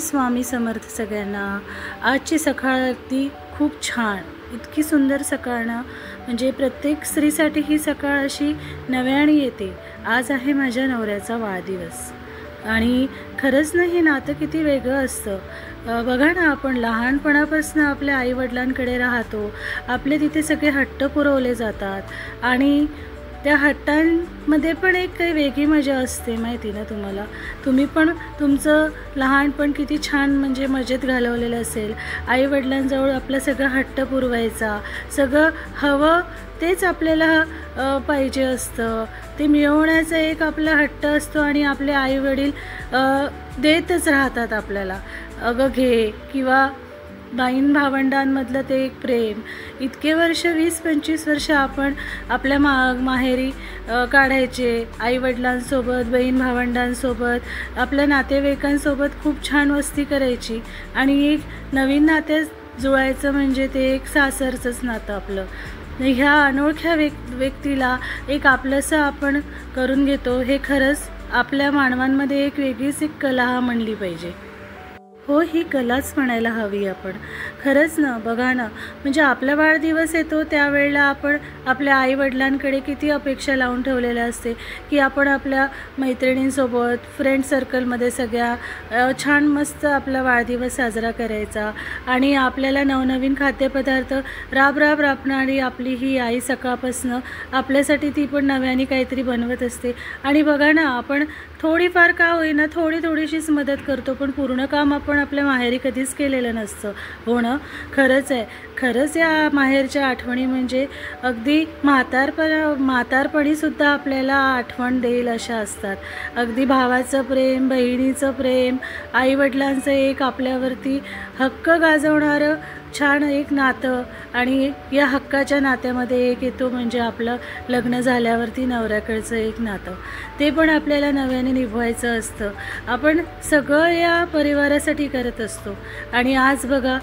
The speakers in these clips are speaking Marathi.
स्वामी समर्थ सगळ्यांना। आजची सकाळ अगदी खूप छान, इतकी सुंदर सकाळ ना, म्हणजे प्रत्येक स्त्रीसाठी ही सकाळ अशी नव्याने येते। आज आहे माझ्या नवऱ्याचा वाढदिवस आणि खरंच ना हे नातं किती वेगळं असतं। बघा ना, आपण लहानपणापासून आपल्या आईवडिलांकडे राहतो, आपले तिथे सगळे हट्ट पुरवले जातात आणि त्या हट्टांमध्ये पण एक काही वेगळी मजा असते, माहिती ना तुम्हाला। तुम्ही पण तुमचं लहानपण किती छान म्हणजे मजेत घालवलेलं असेल। आईवडिलांजवळ आपलं सगळं हट्ट पुरवायचा, सगळं हवं तेच आपल्याला पाहिजे असतं, ते मिळवण्याचा एक आपला हट्ट असतो आणि आपले आईवडील देतच राहतात आपल्याला, अगं घे, किंवा बहीण भावंडांमधलं ते एक प्रेम। इतके वर्ष 20-25 वर्ष आपण आपल्या माहेरी काढायचे, आईवडिलांसोबत, बहीण भावंडांसोबत, आपल्या नातेवाईकांसोबत खूप छान मस्ती करायची आणि एक नवीन नाते जुळायचं म्हणजे ते एक सासरचंच नातं आपलं। ह्या अनोळख्या व्यक्तीला एक आपलंसं आपण करून घेतो, हे खरंच आपल्या मानवांमध्ये एक वेगळीच एक कला म्हणली पाहिजे। हो, ही कलाच म्हणायला हवी आपण। खरंच ना, बघा ना, म्हणजे आपला वाढदिवस येतो त्यावेळेला आपण आपल्या आईवडिलांकडे किती अपेक्षा लावून ठेवलेल्या असते की आपण आपल्या मैत्रिणींसोबत, फ्रेंड सर्कलमध्ये सगळ्या छान मस्त आपला वाढदिवस साजरा करायचा आणि आपल्याला नवनवीन खाद्यपदार्थ राबणारी आपली ही आई सकाळपासनं आपल्यासाठी ती पण नव्याने काहीतरी बनवत असते। आणि बघा ना, आपण थोडीफार का होईना थोडीशीच मदत करतो, पण पूर्ण काम आपण आपल्या माहेरी कधीच केलेलं नसतं, हो ना। खरंच आहे, खरंच या माहेरच्या आठवणी म्हणजे अगदी म्हातारपणीसुद्धा आपल्याला आठवण देईल अशा असतात। अगदी भावाचं प्रेम, बहिणीचं प्रेम, आईवडिलांचं एक आपल्यावरती हक्क गाजवणारं छान एक नातं, आणि या हक्काच्या नात्यामध्ये एक येतो म्हणजे आपलं लग्न झाल्यावरती नवऱ्याकडचं एक नातं, ते पण आपल्याला नव्याने निभवायचं असतं। आपण सगळं या परिवारासाठी करत असतो आणि आज बघा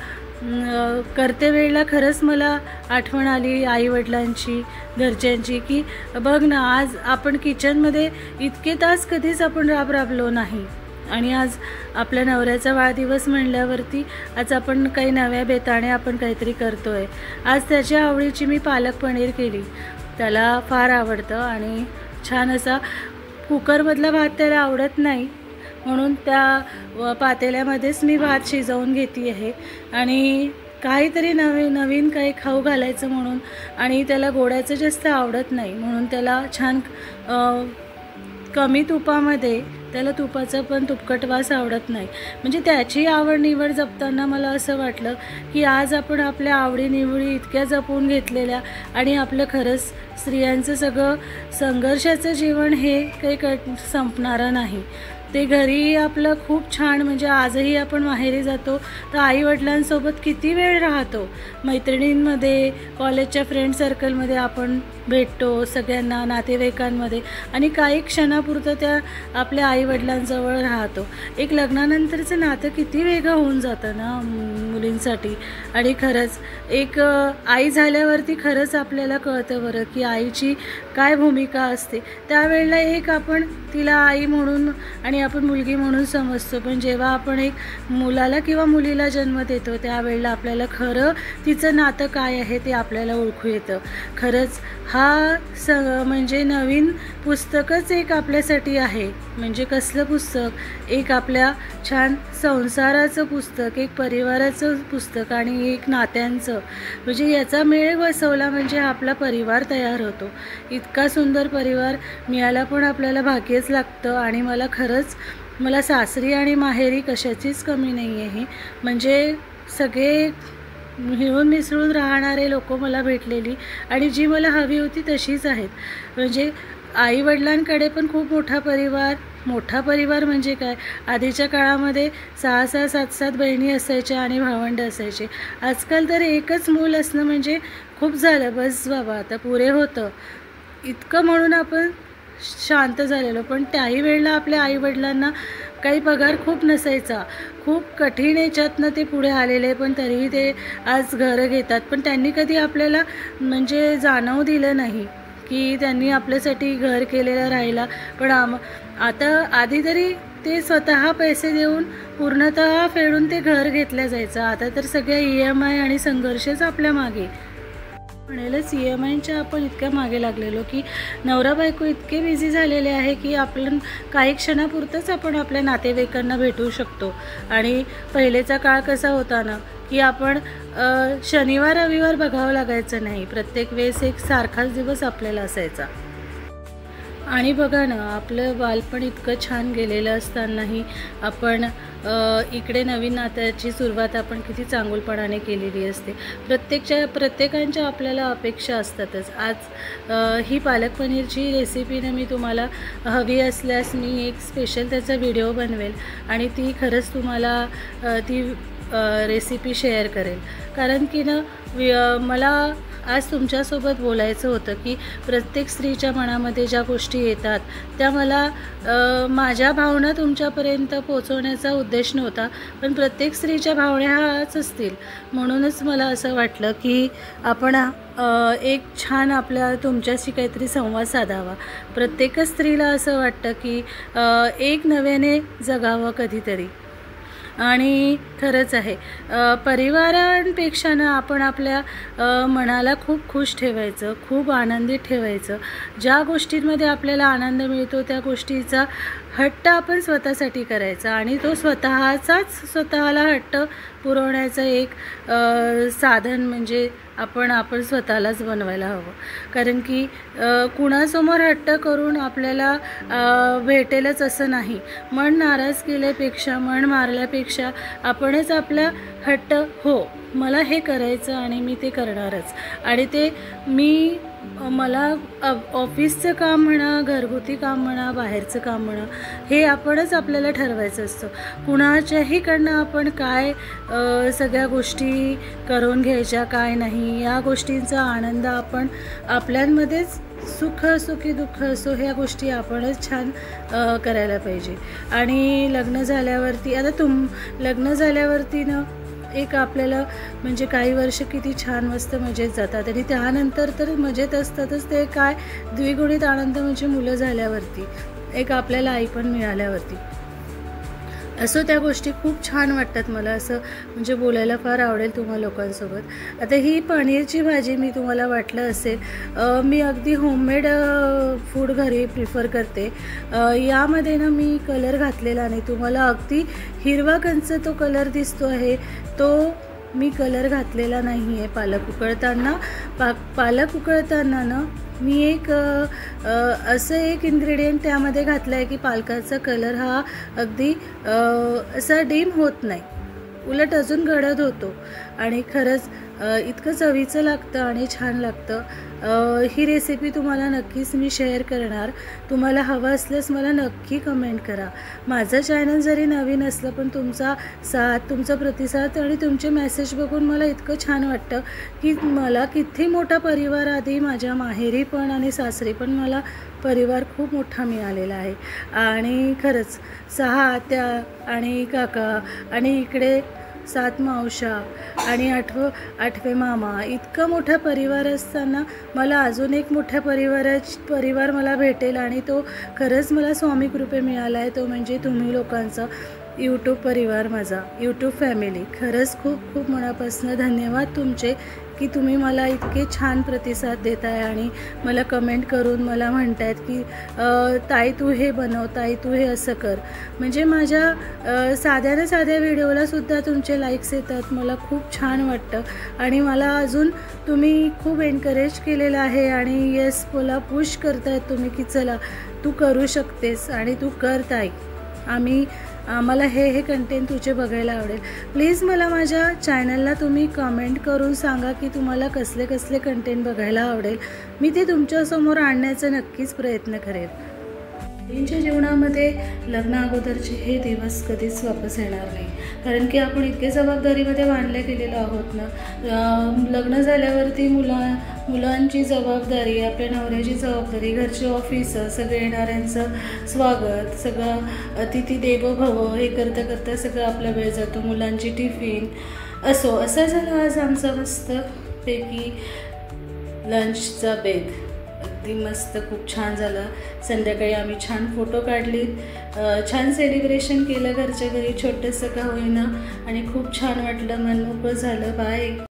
करते वेळेला खरंच मला आठवण आली आईवडिलांची, घरच्यांची, की बघ ना, आज आपण किचनमध्ये इतके तास कधीच आपण राबलो नाही आणि आज आपल्या नवऱ्याचा वाढदिवस म्हणल्यावरती आज आपण काही नव्या बेताने आपण काहीतरी करतो आहे। आज त्याच्या आवडीची मी पालक पनीर केली, त्याला फार आवडतं आणि छान असा कुकरमधला भात त्याला आवडत नाही म्हणून त्या पातेल्यामध्येच मी भात शिजवून घेते आहे आणि काहीतरी नवीन काही खाऊ घालायचं म्हणून, आणि त्याला गोड्याचं जास्त आवडत नाही म्हणून त्याला छान कमी तुपामध्ये, त्याला तुपाचा पण तुपकट वास आवडत नाही, म्हणजे त्याची आवड निवड जपताना मला असं वाटलं की आज आपण आपल्या आवडीनिवडी इतक्या जपून घेतलेल्या, आणि आपलं खरंच स्त्रियांचं सगळं संघर्षाचं जीवन हे काही संपणारं नाही, ते घरी आपलं खूप छान, म्हणजे आजही आपण माहेरी जातो तर आईवडिलांसोबत किती वेळ राहतो, मैत्रिणींमध्ये, कॉलेजच्या फ्रेंड सर्कलमध्ये आपण भेटतो सगळ्यांना, नातेवाईकांमध्ये, आणि काही क्षणापुरतं त्या आपल्या आईवडिलांजवळ राहतो। एक लग्नानंतरचं नातं किती वेगळं होऊन जातं ना मुलींसाठी, आणि खरंच एक आई झाल्यावरती खरंच आपल्याला कळतं बरं की आईची काय भूमिका असते। त्यावेळेला एक आपण तिला आई म्हणून आणि आपण मुलगी म्हणून समजतो, पण जेव्हा आपण एक मुलाला किंवा मुलीला जन्म देतो त्यावेळेला आपल्याला खरं तिचं नातं काय आहे ते आपल्याला ओळखू येतं। खरंच हा म्हणजे नवीन पुस्तकच एक आपल्यासाठी आहे, म्हणजे कसलं पुस्तक, एक आपल्या छान संसाराचं पुस्तक, एक परिवाराचं पुस्तक आणि एक नात्यांचं, म्हणजे याचा मेळ बसवला म्हणजे आपला परिवार तयार होतो। इतका सुंदर परिवार मिळायला पण आपल्याला भाग्यच लागतं, आणि मला सासरी आणि माहेरी कशाचीच कमी नाही आहे, म्हणजे सगळे मिळून मिसळून राहणारे लोक मला भेटलेली, आणि जी मला हवी होती तशीच आहेत। म्हणजे आईवडिलांकडे पण खूप मोठा परिवार म्हणजे काय, आधीच्या काळामध्ये 6-6, 7-7 बहिणी असायच्या आणि भावंड असायचे, आजकाल तर एकच मूल असणं म्हणजे खूप झालं, बस बाबा आता पुरे होतं इतकं म्हणून आपण शांत झालेलो। पण त्याही वेळेला आपल्या आईवडिलांना काही पगार खूप नसायचा, खूप कठीण याच्यातनं ते पुढे आलेले, पण तरीही ते आज घरं घेतात, पण त्यांनी कधी आपल्याला म्हणजे जाणवू दिलं नाही की त्यांनी आपल्यासाठी घर केलेलं राहिला। पण आता आधी तरी ते स्वतः पैसे देऊन पूर्णतः फेडून ते घर घेतलं जायचं. आता तर सगळ्या EMI आणि संघर्षच आपल्या मागे. म्हणेलच EMIच्या आपण इतक्या मागे लागलेलो की नवरा बायको इतके बिझी झालेले आहे की आपण काही क्षणापुरतंच आपण आपल्या नातेवाईकांना भेटू शकतो. आणि पहिलेचा काळ कसा होता ना की आपण शनिवार रविवार बघावं लागायचं नाही, प्रत्येक वेळेस एक सारखाच दिवस आपल्याला असायचा. आणि बघा ना, आपलं बालपण इतकं छान गेलेलं असतानाही आपण इकडे नवीन नात्याची सुरुवात आपण किती चांगुलपणाने केलेली असते. प्रत्येकांच्या आपल्याला अपेक्षा असतातच. आज ही पालक पनीरची रेसिपीने मी तुम्हाला हवी असल्यास मी एक स्पेशल त्याचा व्हिडिओ बनवेल आणि ती खरंच तुम्हाला ती रेसिपी शेअर करेल. कारण की ना मला आज तुमच्यासोबत बोलायचं होतं की प्रत्येक स्त्रीच्या मनामध्ये ज्या गोष्टी येतात त्या मला माझ्या भावना तुमच्यापर्यंत पोचवण्याचा उद्देश नव्हता, पण प्रत्येक स्त्रीच्या भावना ह्याच असतील. म्हणूनच मला असं वाटलं की आपण एक छान आपल्या तुमच्याशी काहीतरी संवाद साधावा. प्रत्येक स्त्रीला असं वाटतं की एक नव्याने जगावं कधीतरी. आणि खरंच आहे, परिवारांपेक्षा ना आपण आपल्या मनाला खूप खुश ठेवायचं, खूप आनंदित ठेवायचं. ज्या गोष्टींमध्ये आपल्याला आनंद मिळतो त्या गोष्टीचा हट्ट आपण स्वतःसाठी करायचा आणि तो स्वतःला हट्ट पुरवण्याचं एक साधन म्हणजे आपण स्वतःलाच बनवायला हवं. कारण की कुणासमोर हट्ट करून आपल्याला भेटेलच असं नाही. मन नाराज केल्यापेक्षा, मन मारल्यापेक्षा आपणच आपला हट्ट, हो मला हे करायचं आणि मी ते करणारच. आणि ते मला ऑफिसचं काम म्हणा, घरगुती काम म्हणा, बाहेरचं काम म्हणा, हे आपणच आपल्याला ठरवायचं असतं. कुणाच्याहीकडनं आपण काय सगळ्या गोष्टी करून घ्यायच्या काय नाही, या गोष्टींचा आनंद आपण आपल्यामध्येच, सुख असो की दुःख असो, ह्या गोष्टी आपणच छान करायला पाहिजे. आणि लग्न झाल्यावरती ना एक आपल्याला म्हणजे काही वर्ष किती छान मस्त मजेत जातात आणि त्यानंतर तर मजेत असतातच. ते काय द्विगुणित आनंद म्हणजे मुलं झाल्यावरती, एक आपल्याला आई पण मिळाल्यावरती. असं त्या गोष्टी खूप छान वाटतात मला. असं म्हणजे बोलायला फार आवडेल तुम्हा लोकांसोबत. आता ही पनीरची भाजी मी तुम्हाला वाटलं असेल, मी अगदी होममेड फूड घरी प्रिफर करते. यामध्ये ना मी कलर घातलेला नाही. तुम्हाला अगदी हिरवा कंच तो कलर दिसतो आहे, तो मी कलर घातलेला नाही आहे. पालक उकळताना ना मी एक असं एक इन्ग्रेडियंट त्यामध्ये घातलं आहे की पालकाचा कलर हा अगदी असा डीम होत नाही, उलट अजून गडद होतो आणि खरंच इतकं चवीचं लागतं आणि छान लागतं. ही रेसिपी तुम्हाला नक्कीच मी शेअर करणार. तुम्हाला हवं असल्यास मला नक्की कमेंट करा. माझं चॅनल जरी नवीन असलं पण तुमचा साथ, तुमचा प्रतिसाद आणि तुमचे मेसेज बघून मला इतकं छान वाटतं की मला किती मोठा परिवार, आधी माझ्या माहेरी पण आणि सासरी पण मला परिवार खूप मोठा मिळालेला आहे. आणि खरंच 6 आत्या आणि काका आणि इकडे 7 मावशा आणि 8वे मामा, इतका मोठा परिवार असताना मला अजून एक मोठ्या परिवार मला भेटेल आणि तो खरंच मला स्वामी कृपे मिळाला आहे. तो म्हणजे तुम्ही लोकांचा यूट्यूब परिवार, माझा यूट्यूब फॅमिली. खरंच खूप खूप मनापासून धन्यवाद तुमचे की तुम्ही मला इतके छान प्रतिसाद देत आहे आणि मला कमेंट करून मला म्हणतायत की ताई तू हे बनव, ताई तू हे असं कर. म्हणजे माझ्या साध्या व्हिडिओलासुद्धा तुमचे लाईक्स येतात. मला खूप छान वाटतं आणि मला अजून तुम्ही खूप एनकरेज केलेलं आहे आणि येस मला पुश करतायत तुम्ही की चला तू करू शकतेस आणि तू कर ताई. आम्हाला हे कंटेंट तुझे बघायला आवडेल. प्लीज मला माझ्या चॅनलला तुम्ही कमेंट करून सांगा की तुम्हाला कसले कंटेंट बघायला आवडेल. मी ते तुमच्यासमोर आणण्याचा नक्कीच प्रयत्न करेन. मुलींच्या जीवनामध्ये लग्ना अगोदरचे हे दिवस कधीच वापस येणार नाही. कारण की आपण इतके जबाबदारीमध्ये बांधले गेलेलो आहोत ना. लग्न झाल्यावरती मुलांची जबाबदारी, आपल्या नवऱ्याची जबाबदारी, घरचे ऑफिस, सगळे येणाऱ्यांचं स्वागत, सगळं अतिथी देवो भव हे करता सगळं आपला वेळ जातो. मुलांची टिफिन असा झाला आज आमचा मस्तपैकी लंचचा बेत. अगदी मस्त, खूप छान झालं. संध्याकाळी आम्ही छान फोटो काढलीत, छान सेलिब्रेशन केलं घरच्या घरी, छोटंसं का होईना, आणि खूप छान वाटलं, मन मोकळं झालं. बाय.